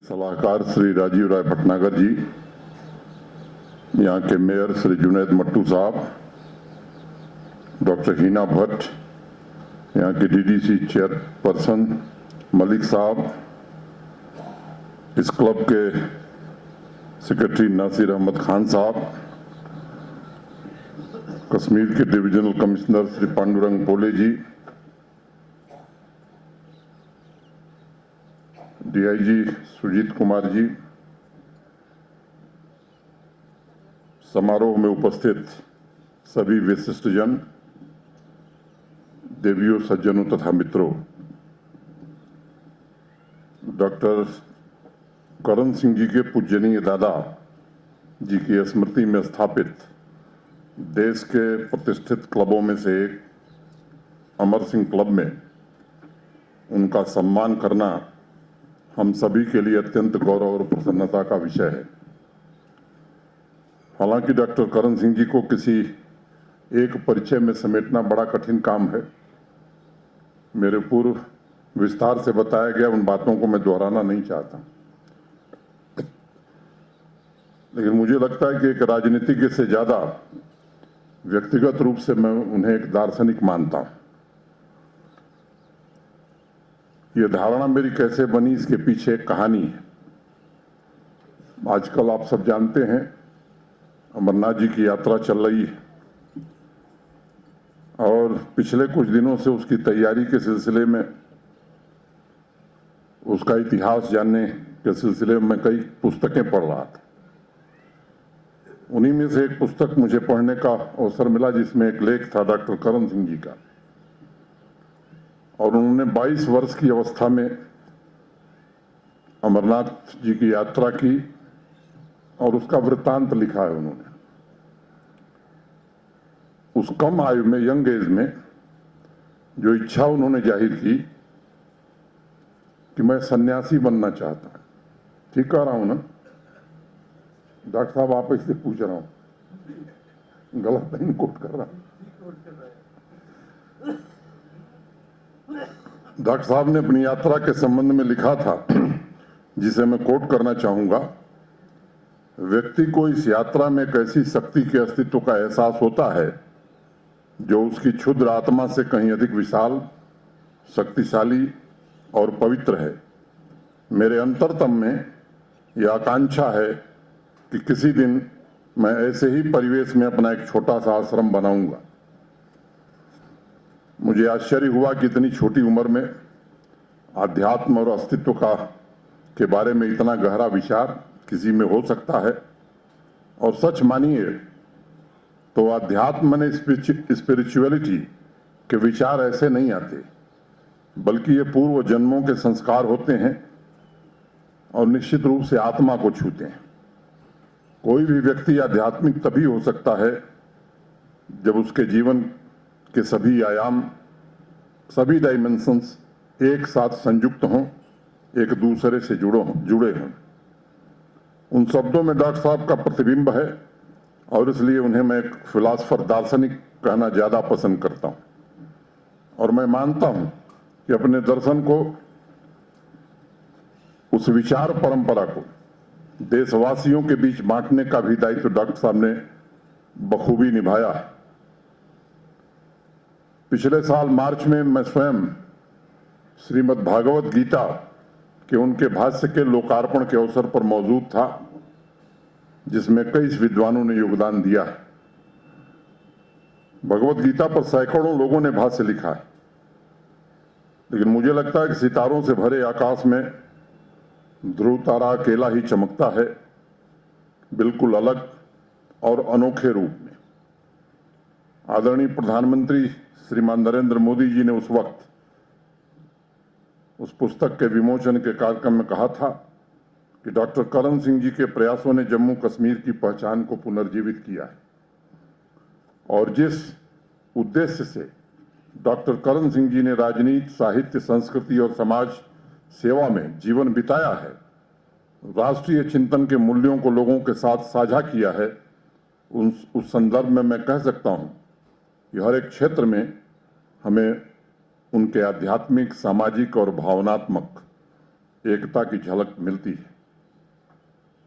सलाहकार श्री राजीव राय भटनागर जी, यहाँ के मेयर श्री जुनैद मट्टू साहब, डॉक्टर हीना भट्ट, यहाँ के डीडीसी चेयरपर्सन मलिक साहब, इस क्लब के सेक्रेटरी नासिर अहमद खान साहब, कश्मीर के डिविजनल कमिश्नर श्री पांडुरंग पोले जी, डीआईजी सुजीत कुमार जी, समारोह में उपस्थित सभी विशिष्टजन, देवियों, सज्जनों तथा मित्रों, डॉक्टर करण सिंह जी के पूजनीय दादा जी की स्मृति में स्थापित देश के प्रतिष्ठित क्लबों में से एक अमर सिंह क्लब में उनका सम्मान करना हम सभी के लिए अत्यंत गौरव और प्रसन्नता का विषय है। हालांकि डॉक्टर करण सिंह जी को किसी एक परिचय में समेटना बड़ा कठिन काम है। मेरे पूर्व विस्तार से बताया गया उन बातों को मैं दोहराना नहीं चाहता, लेकिन मुझे लगता है कि एक राजनीतिज्ञ से ज्यादा व्यक्तिगत रूप से मैं उन्हें एक दार्शनिक मानता हूं। यह धारणा मेरी कैसे बनी, इसके पीछे एक कहानी है। आजकल आप सब जानते हैं अमरनाथ जी की यात्रा चल रही है और पिछले कुछ दिनों से उसकी तैयारी के सिलसिले में, उसका इतिहास जानने के सिलसिले में कई पुस्तकें पढ़ रहा था। उन्हीं में से एक पुस्तक मुझे पढ़ने का अवसर मिला जिसमें एक लेख था डॉक्टर करण सिंह जी का, और उन्होंने 22 वर्ष की अवस्था में अमरनाथ जी की यात्रा की और उसका वृत्तांत लिखा है उन्होंने। उस कम आयु में, यंग एज में, जो इच्छा उन्होंने जाहिर की कि मैं सन्यासी बनना चाहता हूं। ठीक कह रहा हूं ना डॉक्टर साहब? आप इससे पूछ रहा हूं, गलत नहीं कोट कर रहा। डॉक्टर साहब ने अपनी यात्रा के संबंध में लिखा था, जिसे मैं कोट करना चाहूंगा। व्यक्ति को इस यात्रा में एक ऐसी शक्ति के अस्तित्व का एहसास होता है जो उसकी क्षुद्र आत्मा से कहीं अधिक विशाल, शक्तिशाली और पवित्र है। मेरे अंतरतम में यह आकांक्षा है कि किसी दिन मैं ऐसे ही परिवेश में अपना एक छोटा सा आश्रम बनाऊंगा। मुझे आश्चर्य हुआ कि इतनी छोटी उम्र में आध्यात्म और अस्तित्व के बारे में इतना गहरा विचार किसी में हो सकता है। और सच मानिए तो आध्यात्म ने स्पिरिचुअलिटी के विचार ऐसे नहीं आते, बल्कि ये पूर्व जन्मों के संस्कार होते हैं और निश्चित रूप से आत्मा को छूते हैं। कोई भी व्यक्ति आध्यात्मिक तभी हो सकता है जब उसके जीवन के सभी आयाम, सभी डायमेंशंस एक साथ संयुक्त हों, एक दूसरे से जुड़े हों। उन शब्दों में डॉक्टर साहब का प्रतिबिंब है और इसलिए उन्हें मैं एक फिलॉसफर, दार्शनिक कहना ज्यादा पसंद करता हूं। और मैं मानता हूं कि अपने दर्शन को, उस विचार परंपरा को देशवासियों के बीच बांटने का भी दायित्व डॉक्टर साहब ने बखूबी निभाया है। पिछले साल मार्च में मैं स्वयं श्रीमद् भागवत गीता के उनके भाष्य के लोकार्पण के अवसर पर मौजूद था, जिसमें कई विद्वानों ने योगदान दिया है। भगवत गीता पर सैकड़ों लोगों ने भाष्य लिखा है, लेकिन मुझे लगता है कि सितारों से भरे आकाश में ध्रुव तारा अकेला ही चमकता है, बिल्कुल अलग और अनोखे रूप में। आदरणीय प्रधानमंत्री श्रीमान नरेंद्र मोदी जी ने उस वक्त उस पुस्तक के विमोचन के कार्यक्रम में कहा था कि डॉक्टर करण सिंह जी के प्रयासों ने जम्मू कश्मीर की पहचान को पुनर्जीवित किया है। और जिस उद्देश्य से डॉक्टर करण सिंह जी ने राजनीति, साहित्य, संस्कृति और समाज सेवा में जीवन बिताया है, राष्ट्रीय चिंतन के मूल्यों को लोगों के साथ साझा किया है, उस संदर्भ में मैं कह सकता हूं कि हर एक क्षेत्र में हमें उनके आध्यात्मिक, सामाजिक और भावनात्मक एकता की झलक मिलती है।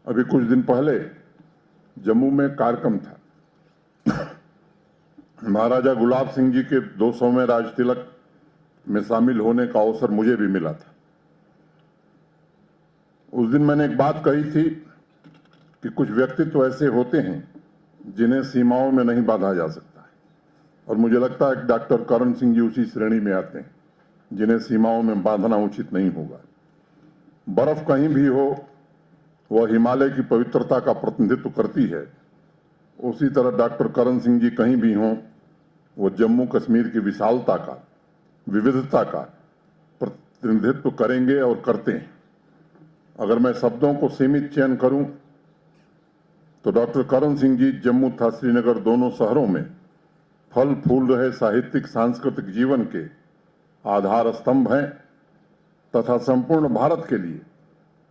अभी कुछ दिन पहले जम्मू में कार्यक्रम था। महाराजा गुलाब सिंह जी के 200वें राज तिलक में शामिल होने का अवसर मुझे भी मिला था। उस दिन मैंने एक बात कही थी कि कुछ व्यक्तित्व ऐसे होते हैं जिन्हें सीमाओं में नहीं बांधा जा सकता है, और मुझे लगता है कि डॉक्टर करण सिंह जी उसी श्रेणी में आते हैं जिन्हें सीमाओं में बांधना उचित नहीं होगा। बर्फ कहीं भी हो वह हिमालय की पवित्रता का प्रतिनिधित्व करती है, उसी तरह डॉक्टर करण सिंह जी कहीं भी हों वो जम्मू कश्मीर की विशालता का, विविधता का प्रतिनिधित्व करेंगे और करते हैं। अगर मैं शब्दों को सीमित चयन करूं तो डॉक्टर करण सिंह जी जम्मू तथा श्रीनगर दोनों शहरों में फल फूल रहे साहित्यिक सांस्कृतिक जीवन के आधार स्तंभ हैं तथा संपूर्ण भारत के लिए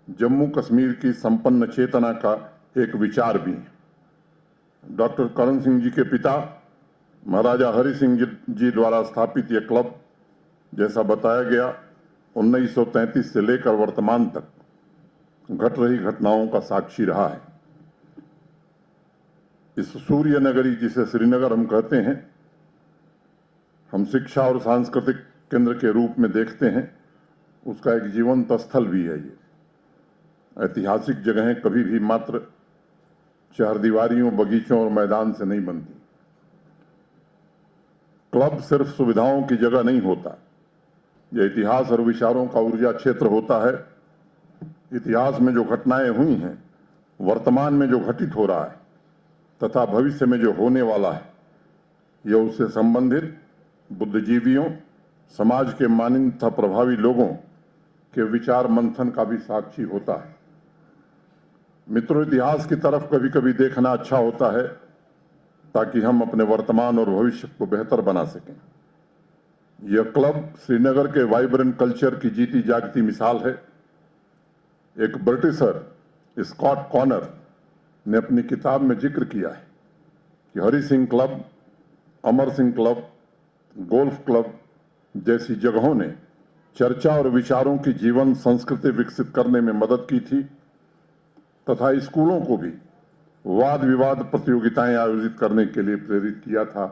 जम्मू कश्मीर की संपन्न चेतना का एक विचार भी है। डॉक्टर करण सिंह जी के पिता महाराजा हरि सिंह जी द्वारा स्थापित यह क्लब, जैसा बताया गया, 1933 से लेकर वर्तमान तक घट रही घटनाओं का साक्षी रहा है। इस सूर्य नगरी, जिसे श्रीनगर हम कहते हैं, हम शिक्षा और सांस्कृतिक केंद्र के रूप में देखते हैं, उसका एक जीवंत स्थल भी है। ये ऐतिहासिक जगहें कभी भी मात्र चारदीवारियों, बगीचों और मैदान से नहीं बनती। क्लब सिर्फ सुविधाओं की जगह नहीं होता, यह इतिहास और विचारों का ऊर्जा क्षेत्र होता है। इतिहास में जो घटनाएं हुई हैं, वर्तमान में जो घटित हो रहा है तथा भविष्य में जो होने वाला है, यह उससे संबंधित बुद्धिजीवियों, समाज के मानिंद तथा प्रभावी लोगों के विचार मंथन का भी साक्षी होता है। मित्रों, इतिहास की तरफ कभी कभी देखना अच्छा होता है ताकि हम अपने वर्तमान और भविष्य को बेहतर बना सकें। यह क्लब श्रीनगर के वाइब्रेंट कल्चर की जीती जागती मिसाल है। एक ब्रिटिशर स्कॉट कॉनर ने अपनी किताब में जिक्र किया है कि Hari Singh club, Amar Singh club, golf club जैसी जगहों ने चर्चा और विचारों की जीवन संस्कृति विकसित करने में मदद की थी तथा स्कूलों को भी वाद विवाद प्रतियोगिताएं आयोजित करने के लिए प्रेरित किया था।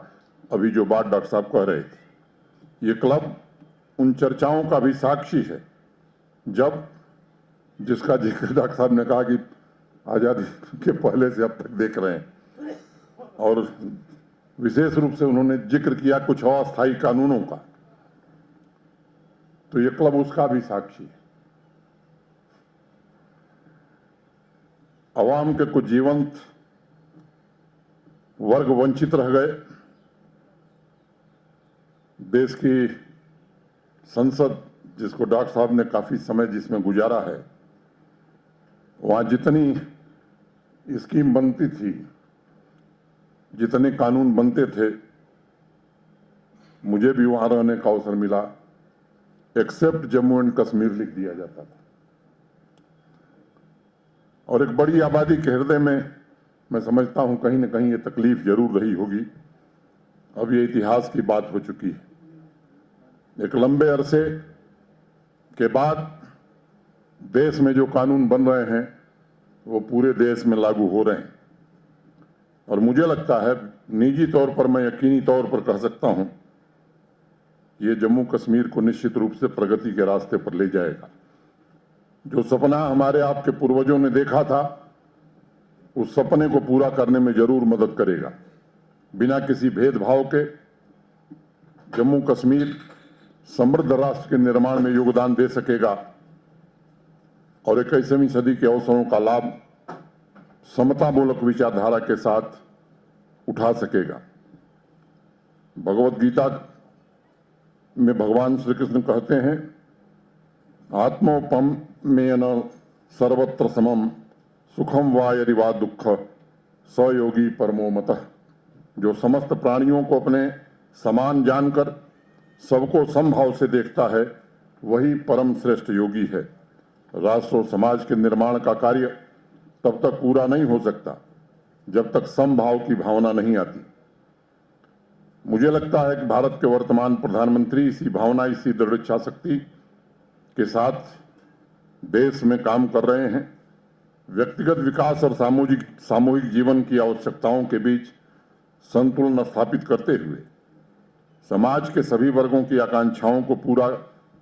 अभी जो बात डॉक्टर साहब कह रहे थे, ये क्लब उन चर्चाओं का भी साक्षी है जब, जिसका जिक्र डॉक्टर साहब ने कहा कि आजादी के पहले से अब तक देख रहे हैं, और विशेष रूप से उन्होंने जिक्र किया कुछ अस्थायी कानूनों का, तो ये क्लब उसका भी साक्षी है। अवाम के कुछ जीवंत वर्ग वंचित रह गए। देश की संसद, जिसको डॉक्टर साहब ने काफी समय जिसमें गुजारा है, वहां जितनी स्कीम बनती थी, जितने कानून बनते थे, मुझे भी वहां रहने का अवसर मिला, एक्सेप्ट जम्मू एंड कश्मीर लिख दिया जाता था। और एक बड़ी आबादी के हृदय में मैं समझता हूं कहीं ना कहीं ये तकलीफ जरूर रही होगी। अब ये इतिहास की बात हो चुकी है। एक लंबे अरसे के बाद देश में जो कानून बन रहे हैं वो पूरे देश में लागू हो रहे हैं, और मुझे लगता है, निजी तौर पर मैं यकीनी तौर पर कह सकता हूं, ये जम्मू कश्मीर को निश्चित रूप से प्रगति के रास्ते पर ले जाएगा। जो सपना हमारे आपके पूर्वजों ने देखा था, उस सपने को पूरा करने में जरूर मदद करेगा। बिना किसी भेदभाव के जम्मू कश्मीर समृद्ध राष्ट्र के निर्माण में योगदान दे सकेगा और 21वीं सदी के अवसरों का लाभ समतामूलक विचारधारा के साथ उठा सकेगा। भगवत गीता में भगवान श्री कृष्ण कहते हैं, आत्मोपम में न सर्वत्र समम सुखम वा यदि वा दुख स योगी परमो मतः। जो समस्त प्राणियों को अपने समान जानकर सबको समभाव से देखता है, वही परम श्रेष्ठ योगी है। राष्ट्र और समाज के निर्माण का कार्य तब तक पूरा नहीं हो सकता जब तक समभाव की भावना नहीं आती। मुझे लगता है कि भारत के वर्तमान प्रधानमंत्री इसी भावना, इसी दृढ़ इच्छा शक्ति के साथ देश में काम कर रहे हैं। व्यक्तिगत विकास और सामूहिक जीवन की आवश्यकताओं के बीच संतुलन स्थापित करते हुए समाज के सभी वर्गों की आकांक्षाओं को पूरा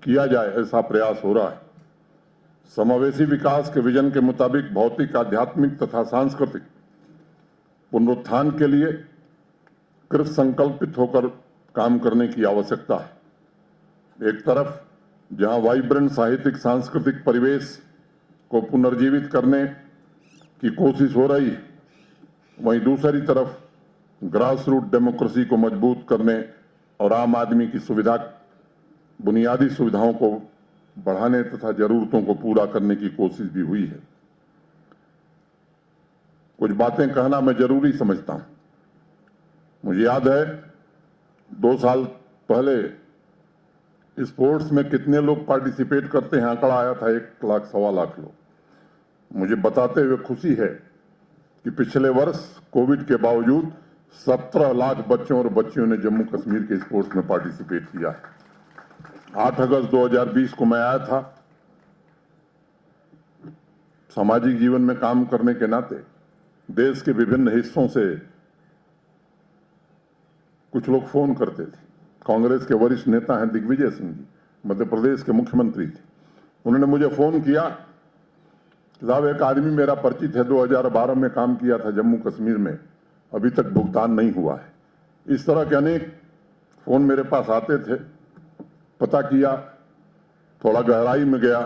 किया जाए, ऐसा प्रयास हो रहा है। समावेशी विकास के विजन के मुताबिक भौतिक, आध्यात्मिक तथा सांस्कृतिक पुनरुत्थान के लिए कृत संकल्पित होकर काम करने की आवश्यकता है। एक तरफ जहां वाइब्रेंट साहित्यिक सांस्कृतिक परिवेश को पुनर्जीवित करने की कोशिश हो रही है, वहीं दूसरी तरफ ग्रास रूट डेमोक्रेसी को मजबूत करने और आम आदमी की बुनियादी सुविधाओं को बढ़ाने तथा जरूरतों को पूरा करने की कोशिश भी हुई है। कुछ बातें कहना मैं जरूरी समझता हूं। मुझे याद है 2 साल पहले स्पोर्ट्स में कितने लोग पार्टिसिपेट करते हैं, आंकड़ा आया था 1 लाख, 1.25 लाख लोग। मुझे बताते हुए खुशी है कि पिछले वर्ष कोविड के बावजूद 17 लाख बच्चों और बच्चियों ने जम्मू कश्मीर के स्पोर्ट्स में पार्टिसिपेट किया है। 8 अगस्त 2020 को मैं आया था। सामाजिक जीवन में काम करने के नाते देश के विभिन्न हिस्सों से कुछ लोग फोन करते थे। कांग्रेस के वरिष्ठ नेता हैं दिग्विजय सिंह जी, मध्य प्रदेश के मुख्यमंत्री थे। उन्होंने मुझे फोन किया, साहब एक आदमी मेरा परिचित है, 2012 में काम किया था जम्मू कश्मीर में, अभी तक भुगतान नहीं हुआ है। इस तरह के अनेक फोन मेरे पास आते थे। पता किया, थोड़ा गहराई में गया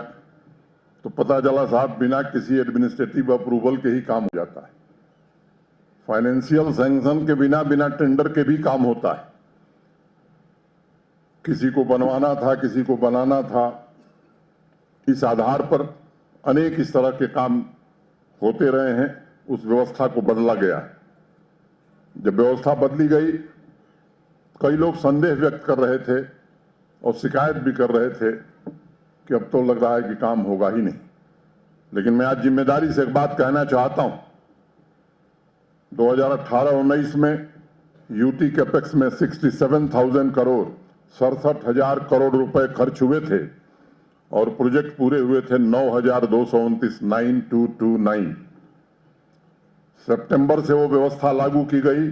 तो पता चला साहब बिना किसी एडमिनिस्ट्रेटिव अप्रूवल के ही काम हो जाता है। फाइनेंशियल सैंक्शन के बिना टेंडर के भी काम होता है। किसी को बनवाना था, किसी को बनाना था। इस आधार पर अनेक इस तरह के काम होते रहे हैं। उस व्यवस्था को बदला गया है। जब व्यवस्था बदली गई, कई लोग संदेह व्यक्त कर रहे थे और शिकायत भी कर रहे थे कि अब तो लग रहा है कि काम होगा ही नहीं। लेकिन मैं आज जिम्मेदारी से एक बात कहना चाहता हूं। 2018-19 में यूटी कैपेक्स में 67,000 करोड़, 67,000 करोड़ रुपए खर्च हुए थे और प्रोजेक्ट पूरे हुए थे 9,229, 9229। सितंबर से वो व्यवस्था लागू की गई।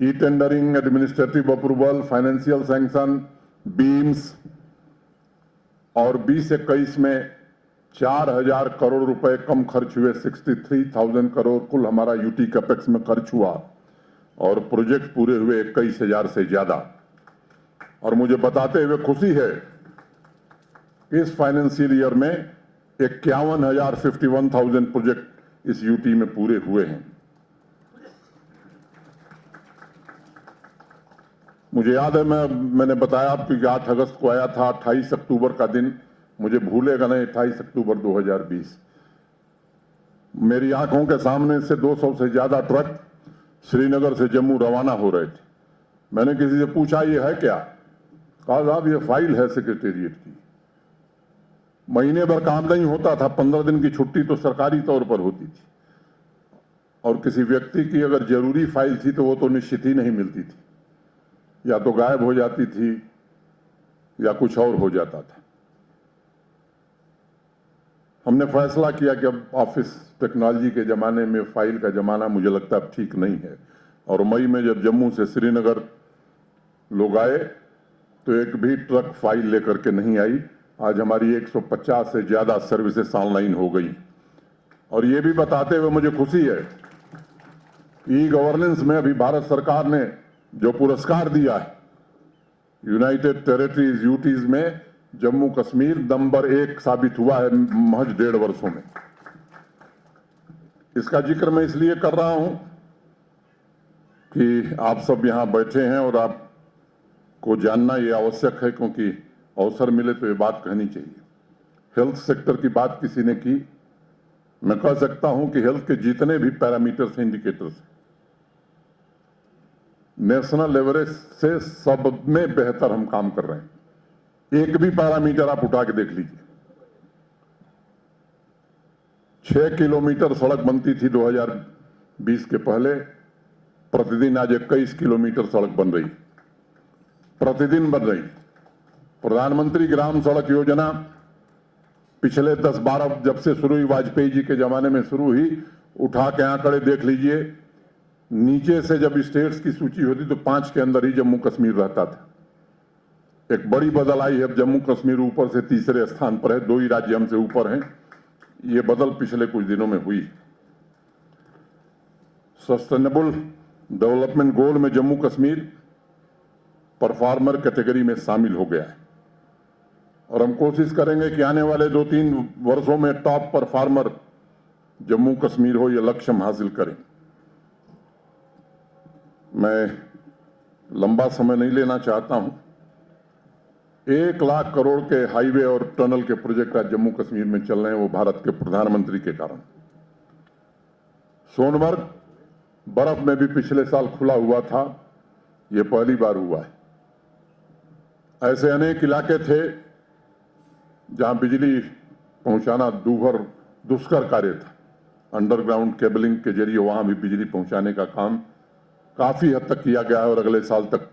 E tendering, administrative approval, financial sanction, beams और 20-21 में 4,000 करोड़ रुपए कम खर्च हुए। 63,000 करोड़ कुल हमारा यूटी कैपेक्स में खर्च हुआ और प्रोजेक्ट पूरे हुए 21,000 से ज्यादा। और मुझे बताते हुए खुशी है, इस फाइनेंशियल ईयर में 51,000 प्रोजेक्ट इस यूटी में पूरे हुए हैं। मुझे याद है मैंने बताया आपको कि 8 अगस्त को आया था। 28 अक्टूबर का दिन मुझे भूलेगा नहीं, 28 अक्टूबर 2020। मेरी आंखों के सामने से 200 से ज्यादा ट्रक श्रीनगर से जम्मू रवाना हो रहे थे। मैंने किसी से पूछा ये है क्या? कहा साहब ये फाइल है सेक्रेटेरिएट की। महीने भर काम नहीं होता था, 15 दिन की छुट्टी तो सरकारी तौर पर होती थी और किसी व्यक्ति की अगर जरूरी फाइल थी तो वो तो निश्चित ही नहीं मिलती थी, या तो गायब हो जाती थी या कुछ और हो जाता था। हमने फैसला किया कि अब ऑफिस टेक्नोलॉजी के जमाने में फाइल का जमाना मुझे लगता है अब ठीक नहीं है। और मई में जब जम्मू से श्रीनगर लोग आए तो एक भी ट्रक फाइल लेकर के नहीं आई। आज हमारी 150 से ज्यादा सर्विसेज ऑनलाइन हो गई। और ये भी बताते हुए मुझे खुशी है, ई गवर्नेंस में अभी भारत सरकार ने जो पुरस्कार दिया है, यूनाइटेड टेरिटरीज यूटीज में जम्मू कश्मीर नंबर 1 साबित हुआ है महज 1.5 वर्षों में। इसका जिक्र मैं इसलिए कर रहा हूं कि आप सब यहां बैठे हैं और आपको जानना यह आवश्यक है, क्योंकि अवसर मिले तो ये बात कहनी चाहिए। हेल्थ सेक्टर की बात किसी ने की। मैं कह सकता हूं कि हेल्थ के जितने भी पैरामीटर्स, इंडिकेटर्स नेशनल एवरेज से सब में बेहतर हम काम कर रहे हैं। एक भी पैरामीटर आप उठा के देख लीजिए। 6 किलोमीटर सड़क बनती थी 2020 के पहले, प्रतिदिन आज 21 किलोमीटर सड़क बन रही, प्रतिदिन बन रही। प्रधानमंत्री ग्राम सड़क योजना पिछले 10-12 जब से शुरू हुई, वाजपेयी जी के जमाने में शुरू हुई, उठा के आंकड़े देख लीजिए, नीचे से जब स्टेट्स की सूची होती तो 5 के अंदर ही जम्मू कश्मीर रहता था। एक बड़ी बदल आई है, अब जम्मू कश्मीर ऊपर से तीसरे स्थान पर है, 2 ही राज्य हमसे ऊपर हैं। ये बदल पिछले कुछ दिनों में हुई। सस्टेनेबल डेवलपमेंट गोल में जम्मू कश्मीर परफॉर्मर कैटेगरी में शामिल हो गया है और हम कोशिश करेंगे कि आने वाले 2-3 वर्षों में टॉप परफॉर्मर जम्मू कश्मीर हो, यह लक्ष्य हम हासिल करें। मैं लंबा समय नहीं लेना चाहता हूं। 1 लाख करोड़ के हाईवे और टनल के प्रोजेक्ट आज जम्मू कश्मीर में चल रहे हैं, वो भारत के प्रधानमंत्री के कारण। सोनमर्ग बर्फ में भी पिछले साल खुला हुआ था, ये पहली बार हुआ है। ऐसे अनेक इलाके थे जहां बिजली पहुंचाना दूभर दुष्कर कार्य था। अंडरग्राउंड केबलिंग के जरिए वहां भी बिजली पहुंचाने का काम काफी हद तक किया गया है और अगले साल तक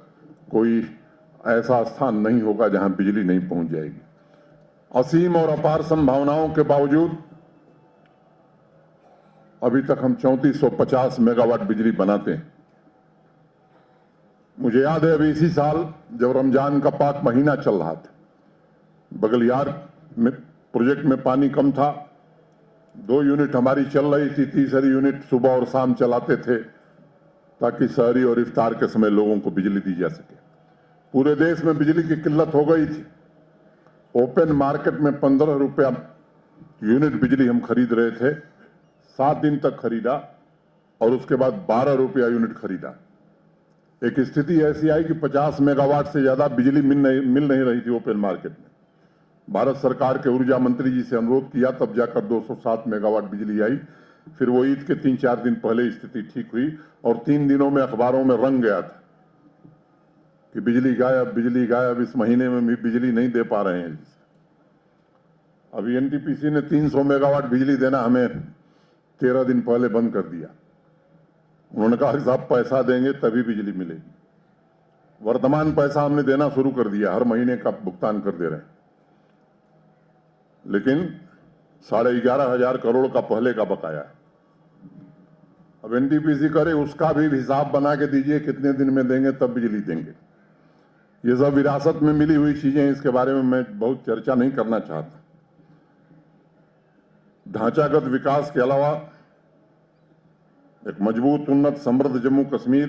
कोई ऐसा स्थान नहीं होगा जहां बिजली नहीं पहुंच जाएगी। असीम और अपार संभावनाओं के बावजूद अभी तक हम 3450 मेगावाट बिजली बनाते हैं। मुझे याद है अभी इसी साल जब रमजान का पाक महीना चल रहा था, बगलियार में प्रोजेक्ट में पानी कम था, 2 यूनिट हमारी चल रही थी, तीसरी यूनिट सुबह और शाम चलाते थे ताकि सहरी और इफ्तार के समय लोगों को बिजली दी जा सके। पूरे देश में बिजली की किल्लत हो गई थी। ओपन मार्केट में 15 रुपया यूनिट बिजली हम खरीद रहे थे, 7 दिन तक खरीदा और उसके बाद 12 रुपया यूनिट खरीदा। एक स्थिति ऐसी आई कि 50 मेगावाट से ज्यादा बिजली मिल नहीं रही थी ओपन मार्केट में। भारत सरकार के ऊर्जा मंत्री जी से अनुरोध किया, तब जाकर 207 मेगावाट बिजली आई। फिर वो ईद के 3-4 दिन पहले स्थिति ठीक हुई और 3 दिनों में अखबारों में रंग गया था कि बिजली गायब, इस महीने में भी बिजली नहीं दे पा रहे हैं। अभी एनटीपीसी ने 300 मेगावाट बिजली देना हमें 13 दिन पहले बंद कर दिया। उन्होंने कहा कि साहब पैसा देंगे तभी बिजली मिलेगी। वर्तमान पैसा हमने देना शुरू कर दिया, हर महीने का भुगतान कर दे रहे हैं, लेकिन 11,500 करोड़ का पहले का बकाया है। अब एनटीपीसी करे उसका भी हिसाब बना के दीजिए, कितने दिन में देंगे तब बिजली देंगे। ये सब विरासत में मिली हुई चीजें, इसके बारे में मैं बहुत चर्चा नहीं करना चाहता। ढांचागत विकास के अलावा एक मजबूत, उन्नत, समृद्ध जम्मू कश्मीर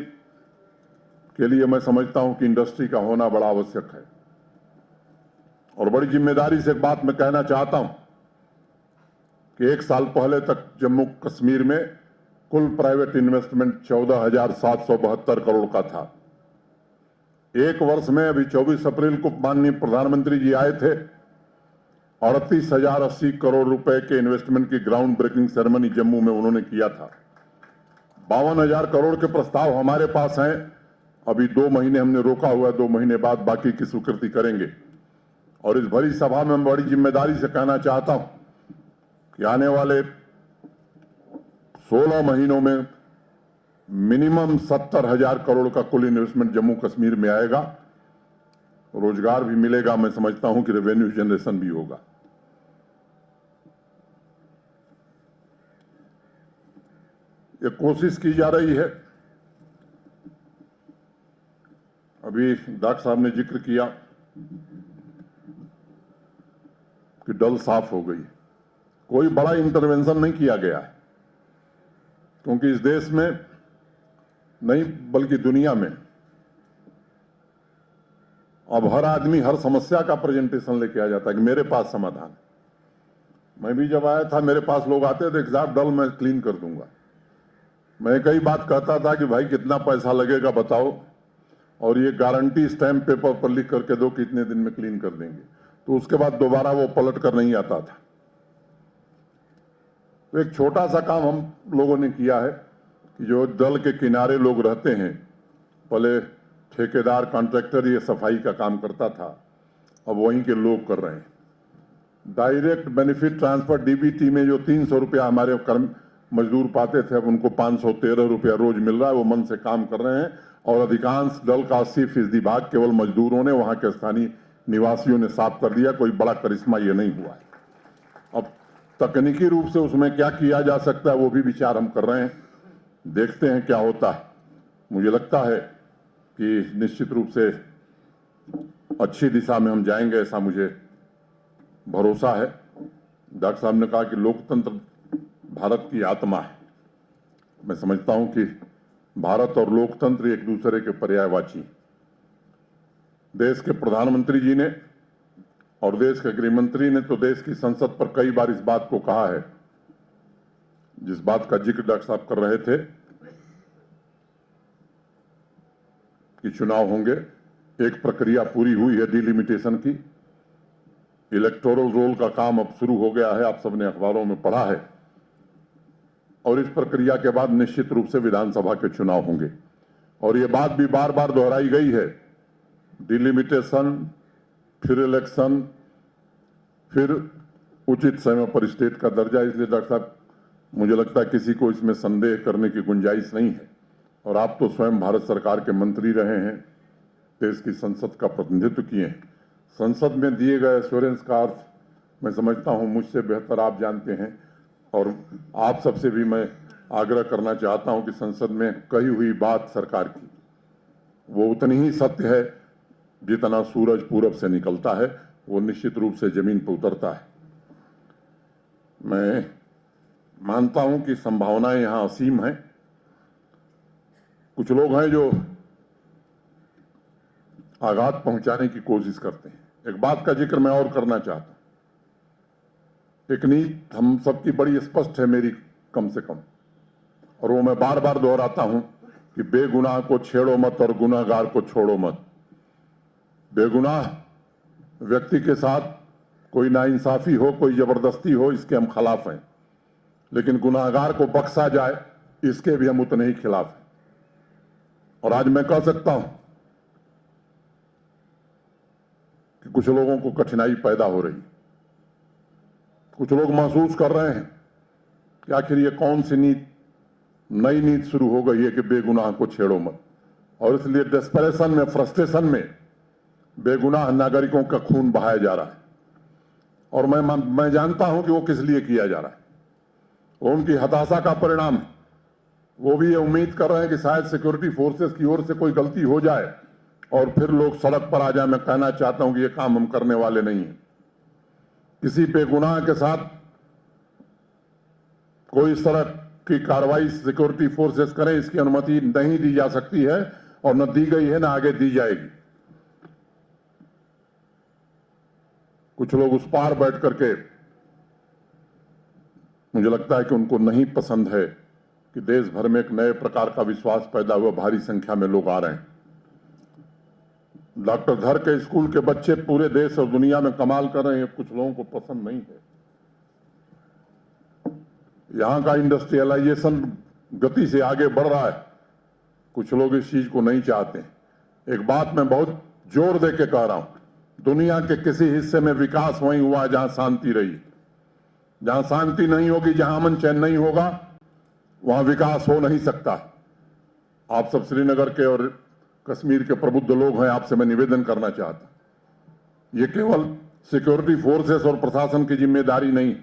के लिए मैं समझता हूं कि इंडस्ट्री का होना बड़ा आवश्यक है। और बड़ी जिम्मेदारी से एक बात मैं कहना चाहता हूं कि 1 साल पहले तक जम्मू कश्मीर में कुल प्राइवेट इन्वेस्टमेंट 14,772 करोड़ का था। 1 वर्ष में, अभी 24 अप्रैल को माननीय प्रधानमंत्री जी आए थे, 38,080 करोड़ रुपए के इन्वेस्टमेंट की ग्राउंड ब्रेकिंग सेरेमनी जम्मू में उन्होंने किया था। 52,000 करोड़ के प्रस्ताव हमारे पास हैं। अभी 2 महीने हमने रोका हुआ है, 2 महीने बाद बाकी की स्वीकृति करेंगे। और इस भरी सभा में बड़ी जिम्मेदारी से कहना चाहता हूं कि आने वाले 16 महीनों में मिनिमम 70,000 करोड़ का कुल इन्वेस्टमेंट जम्मू कश्मीर में आएगा। रोजगार भी मिलेगा, मैं समझता हूं कि रेवेन्यू जनरेशन भी होगा। ये कोशिश की जा रही है। अभी डॉक्टर साहब ने जिक्र किया कि डल साफ हो गई। कोई बड़ा इंटरवेंशन नहीं किया गया है, क्योंकि इस देश में नहीं बल्कि दुनिया में अब हर आदमी हर समस्या का प्रेजेंटेशन लेके आ जाता है कि मेरे पास समाधान है। मैं भी जब आया था, मेरे पास लोग आते थे, साहब डल मैं क्लीन कर दूंगा। मैं कई बात कहता था कि भाई कितना पैसा लगेगा बताओ, और ये गारंटी स्टैंप पेपर पर लिख करके दो कि इतने दिन में क्लीन कर देंगे, तो उसके बाद दोबारा वो पलट कर नहीं आता था। तो एक छोटा सा काम हम लोगों ने किया है कि जो डल के किनारे लोग रहते हैं, पहले ठेकेदार कॉन्ट्रैक्टर ये सफाई का काम करता था, अब वहीं के लोग कर रहे हैं। डायरेक्ट बेनिफिट ट्रांसफर डीबीटी में जो 300 रुपया हमारे कर्म मजदूर पाते थे, अब उनको 513 रुपया रोज मिल रहा है। वो मन से काम कर रहे हैं और अधिकांश डल का 80% भाग केवल मजदूरों ने, वहां के स्थानीय निवासियों ने साफ कर दिया। कोई बड़ा करिश्मा ये नहीं हुआ है। तकनीकी रूप से उसमें क्या किया जा सकता है वो भी विचार हम कर रहे हैं, देखते हैं क्या होता है। मुझे लगता है कि निश्चित रूप से अच्छी दिशा में हम जाएंगे, ऐसा मुझे भरोसा है। डॉक्टर साहब ने कहा कि लोकतंत्र भारत की आत्मा है। मैं समझता हूं कि भारत और लोकतंत्र एक दूसरे के पर्यायवाची। देश के प्रधानमंत्री जी ने और देश के गृह मंत्री ने तो देश की संसद पर कई बार इस बात को कहा है, जिस बात का जिक्र डॉक्टर साहब कर रहे थे कि चुनाव होंगे। एक प्रक्रिया पूरी हुई है डिलिमिटेशन की, इलेक्टोरल रोल का काम अब शुरू हो गया है, आप सबने अखबारों में पढ़ा है। और इस प्रक्रिया के बाद निश्चित रूप से विधानसभा के चुनाव होंगे। और ये बात भी बार बार दोहराई गई है, डिलिमिटेशन, फिर इलेक्शन, फिर उचित समय पर स्टेट का दर्जा। इसलिए डॉक्टर साहब मुझे लगता है किसी को इसमें संदेह करने की गुंजाइश नहीं है। और आप तो स्वयं भारत सरकार के मंत्री रहे हैं, देश की संसद का प्रतिनिधित्व किए हैं। संसद में दिए गए एश्योरेंस का अर्थ मैं समझता हूं मुझसे बेहतर आप जानते हैं। और आप सबसे भी मैं आग्रह करना चाहता हूं कि संसद में कही हुई बात सरकार की वो उतनी ही सत्य है जितना सूरज पूरब से निकलता है, वो निश्चित रूप से जमीन पर उतरता है। मैं मानता हूं कि संभावनाएं यहां असीम हैं। कुछ लोग हैं जो आघात पहुंचाने की कोशिश करते हैं। एक बात का जिक्र मैं और करना चाहता हूं। एक नीति हम सबकी बड़ी स्पष्ट है, मेरी कम से कम, और वो मैं बार बार दोहराता हूं कि बेगुनाह को छेड़ो मत और गुनाहगार को छोड़ो मत। बेगुनाह व्यक्ति के साथ कोई नाइंसाफी हो, कोई जबरदस्ती हो, इसके हम खिलाफ हैं। लेकिन गुनाहगार को बख्शा जाए, इसके भी हम उतने ही खिलाफ हैं। और आज मैं कह सकता हूं कि कुछ लोगों को कठिनाई पैदा हो रही है। कुछ लोग महसूस कर रहे हैं कि आखिर ये कौन सी नई नीति शुरू हो गई है कि बेगुनाह को छेड़ो मत। और इसलिए डेस्परेशन में, फ्रस्ट्रेशन में बेगुनाह नागरिकों का खून बहाया जा रहा है। और मैं जानता हूं कि वो किस लिए किया जा रहा है। वो उनकी हताशा का परिणाम है। वो भी ये उम्मीद कर रहे हैं कि शायद सिक्योरिटी फोर्सेस की ओर से कोई गलती हो जाए और फिर लोग सड़क पर आ जाए। मैं कहना चाहता हूं कि ये काम हम करने वाले नहीं हैं। किसी बेगुनाह के साथ कोई इस तरह की कार्रवाई सिक्योरिटी फोर्सेस करें, इसकी अनुमति नहीं दी जा सकती है, और न दी गई है, न आगे दी जाएगी। कुछ लोग उस पार बैठ करके, मुझे लगता है कि उनको नहीं पसंद है कि देश भर में एक नए प्रकार का विश्वास पैदा हुआ, भारी संख्या में लोग आ रहे हैं। डॉक्टर धर के स्कूल के बच्चे पूरे देश और दुनिया में कमाल कर रहे हैं, कुछ लोगों को पसंद नहीं है। यहां का इंडस्ट्रियलाइजेशन गति से आगे बढ़ रहा है, कुछ लोग इस चीज को नहीं चाहते। एक बात मैं बहुत जोर दे के कह रहा हूं, दुनिया के किसी हिस्से में विकास वहीं हुआ जहां शांति रही। जहां शांति नहीं होगी, जहां अमन चैन नहीं होगा, वहां विकास हो नहीं सकता। आप सब श्रीनगर के और कश्मीर के प्रबुद्ध लोग हैं, आपसे मैं निवेदन करना चाहता हूं, ये केवल सिक्योरिटी फोर्सेस और प्रशासन की जिम्मेदारी नहीं,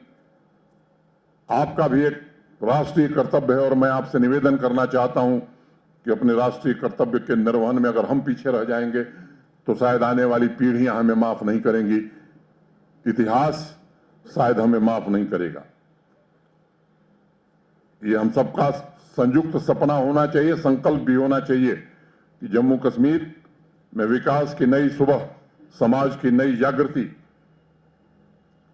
आपका भी एक राष्ट्रीय कर्तव्य है। और मैं आपसे निवेदन करना चाहता हूं कि अपने राष्ट्रीय कर्तव्य के निर्वहन में अगर हम पीछे रह जाएंगे तो शायद आने वाली पीढ़ियां हमें माफ नहीं करेंगी, इतिहास शायद हमें माफ नहीं करेगा। ये हम सबका संयुक्त सपना होना चाहिए, संकल्प भी होना चाहिए कि जम्मू कश्मीर में विकास की नई सुबह, समाज की नई जागृति,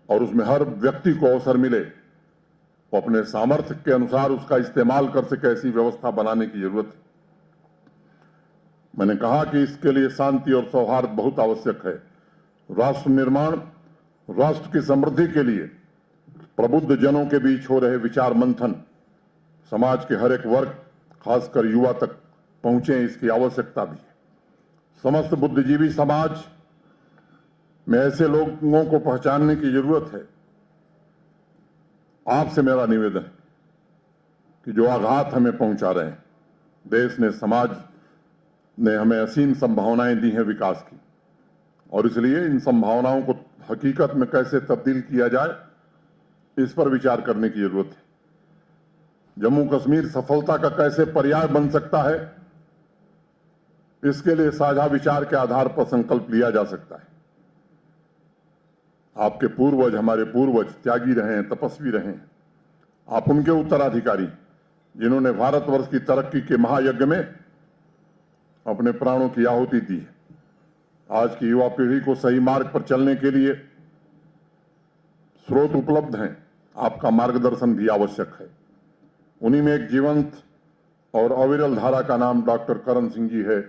और उसमें हर व्यक्ति को अवसर मिले, वो अपने सामर्थ्य के अनुसार उसका इस्तेमाल कर सके, ऐसी व्यवस्था बनाने की जरूरत है। मैंने कहा कि इसके लिए शांति और सौहार्द बहुत आवश्यक है। राष्ट्र निर्माण, राष्ट्र की समृद्धि के लिए प्रबुद्ध जनों के बीच हो रहे विचार मंथन समाज के हर एक वर्ग, खासकर युवा तक पहुंचे, इसकी आवश्यकता भी है। समस्त बुद्धिजीवी समाज में ऐसे लोगों को पहचानने की जरूरत है। आपसे मेरा निवेदन है कि जो आघात हमें पहुंचा रहे हैं, देश ने, समाज ने हमें असीम संभावनाएं दी हैं विकास की, और इसलिए इन संभावनाओं को हकीकत में कैसे तब्दील किया जाए, इस पर विचार करने की जरूरत है। जम्मू कश्मीर सफलता का कैसे पर्याय बन सकता है, इसके लिए साझा विचार के आधार पर संकल्प लिया जा सकता है। आपके पूर्वज, हमारे पूर्वज त्यागी रहे हैं, तपस्वी रहे हैं। आप उनके उत्तराधिकारी, जिन्होंने भारतवर्ष की तरक्की के महायज्ञ में अपने प्राणों की आहुति दी है। आज की युवा पीढ़ी को सही मार्ग पर चलने के लिए स्रोत उपलब्ध हैं, आपका मार्गदर्शन भी आवश्यक है। उन्हीं में एक जीवंत और अविरल धारा का नाम डॉक्टर करण सिंह जी है,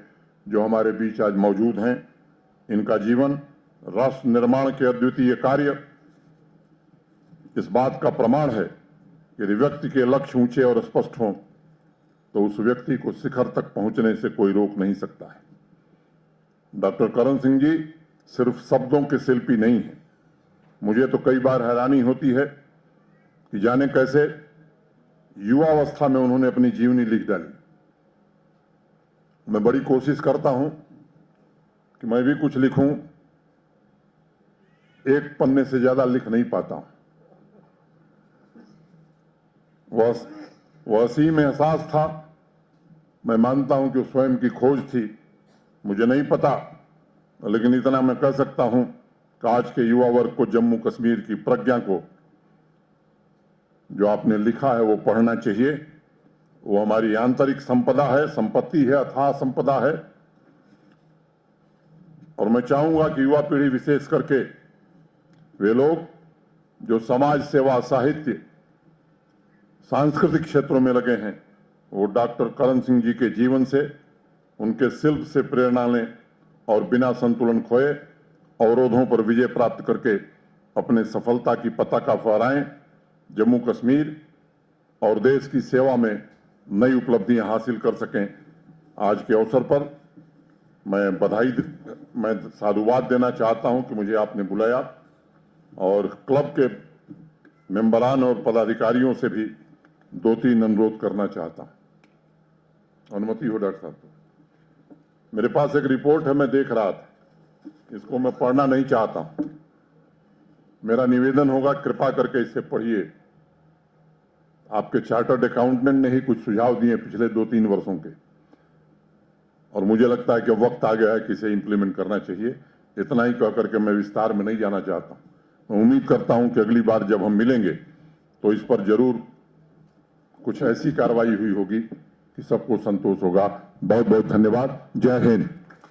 जो हमारे बीच आज मौजूद हैं। इनका जीवन, राष्ट्र निर्माण के अद्वितीय कार्य इस बात का प्रमाण है कि यदि व्यक्ति के लक्ष्य ऊंचे और स्पष्ट हों तो उस व्यक्ति को शिखर तक पहुंचने से कोई रोक नहीं सकता है। डॉक्टर करण सिंह जी सिर्फ शब्दों के शिल्पी नहीं हैं। मुझे तो कई बार हैरानी होती है कि जाने कैसे युवावस्था में उन्होंने अपनी जीवनी लिख डाली। मैं बड़ी कोशिश करता हूं कि मैं भी कुछ लिखूं, एक पन्ने से ज्यादा लिख नहीं पाता हूं। वह असीम एहसास था। मैं मानता हूं कि स्वयं की खोज थी, मुझे नहीं पता, लेकिन इतना मैं कह सकता हूं कि आज के युवा वर्ग को जम्मू कश्मीर की प्रज्ञा को, जो आपने लिखा है, वो पढ़ना चाहिए। वो हमारी आंतरिक संपदा है, संपत्ति है, अथाह संपदा है। और मैं चाहूंगा कि युवा पीढ़ी, विशेष करके वे लोग जो समाज सेवा, साहित्य, सांस्कृतिक क्षेत्रों में लगे हैं, वो डॉक्टर करण सिंह जी के जीवन से, उनके शिल्प से प्रेरणा लें और बिना संतुलन खोए अवरोधों पर विजय प्राप्त करके अपने सफलता की पताका फहराएं। जम्मू कश्मीर और देश की सेवा में नई उपलब्धियां हासिल कर सकें। आज के अवसर पर मैं साधुवाद देना चाहता हूं कि मुझे आपने बुलाया, और क्लब के मेंबरान और पदाधिकारियों से भी 2-3 अनुरोध करना चाहता हूं। अनुमति हो डॉक्टर साहब? मेरे पास एक रिपोर्ट है, मैं देख रहा था, इसको मैं पढ़ना नहीं चाहता। मेरा निवेदन होगा, कृपा करके इसे पढ़िए। आपके चार्टर्ड अकाउंटेंट ने ही कुछ सुझाव दिए पिछले 2-3 वर्षों के, और मुझे लगता है कि वक्त आ गया है कि इसे इंप्लीमेंट करना चाहिए। इतना ही कह करके मैं विस्तार में नहीं जाना चाहता। मैं उम्मीद करता हूं कि अगली बार जब हम मिलेंगे तो इस पर जरूर कुछ ऐसी कार्रवाई हुई होगी कि सबको संतोष होगा। बहुत बहुत धन्यवाद। जय हिंद।